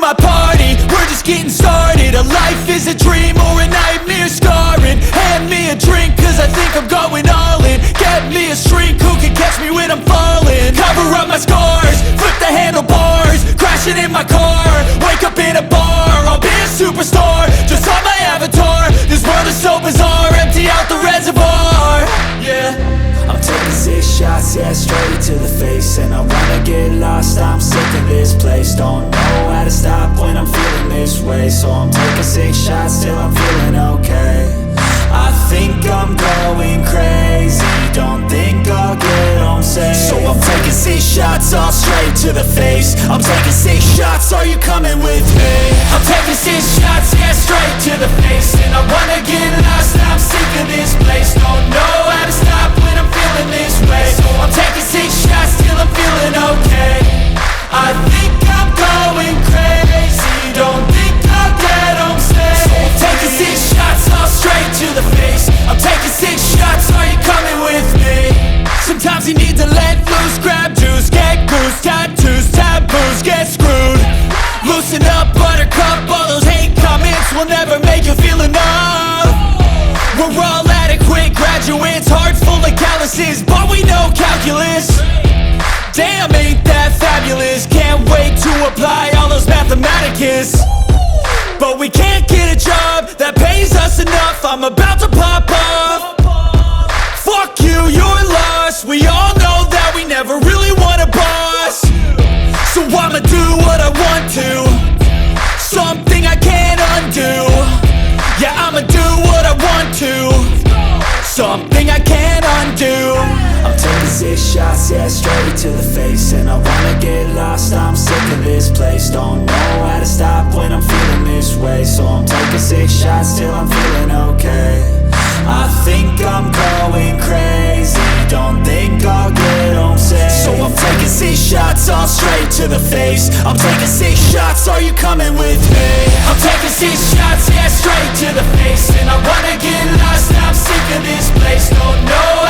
my party, we're just getting started. A life is a dream or a nightmare scarring. Hand me a drink cause I think I'm going all in. Get me a shrink who can catch me when I'm falling. Cover up my scars, flip the handlebars, crashing in my car, wake up in a bar. I'll be a superstar, just on my avatar. This world is so bizarre, empty out the reservoir. Yeah, I'm taking 6 shots, yeah, straight to the face. And I wanna get lost, I'm sick of this place. Don't know how to stop when I'm feeling this way. So I'm taking 6 shots till I'm feeling okay. I think I'm going crazy, don't think I'll get home safe. So I'm taking 6 shots, all straight to the face. I'm taking 6 shots, are you coming with me? I'm taking 6 shots, yeah, straight to the face. And I wanna get lost, I'm sick of this place. Don't know how to stop when I'm feeling this way. So I'm taking 6 shots till I'm feeling okay. I think I'm going crazy, don't think I'll get home safe. So I'm taking 6 shots, all straight to the face. I'm taking 6 shots, are you coming with me? Sometimes you need to let loose, grab juice, get goose, tattoos, taboos, get screwed. Loosen up, buttercup, all those hate comments will never make you feel enough. We're all adequate graduates, heart full of calluses, but we know calculus. Damn, ain't that fabulous? Can't wait to apply all those mathematicus. But we can't get a job that pays us enough. I'm about to pop off. Fuck you, you're lost. We all know that we never really want a boss. So I'ma do what I want to, something I can't undo. Yeah, I'ma do what I want to, something I can't undo. I'm taking 6 shots, yeah, straight to the face. And I wanna get lost, I'm sick of this place. Don't know how to stop when I'm feeling this way. So I'm taking 6 shots till I'm feeling okay. I think I'm going crazy, don't think I'll get home safe. So I'm taking 6 shots, all straight to the face. I'm taking 6 shots, are you coming with me? I'm taking 6 shots, yeah, straight to the face. And I wanna get lost, I'm sick of this place. Don't know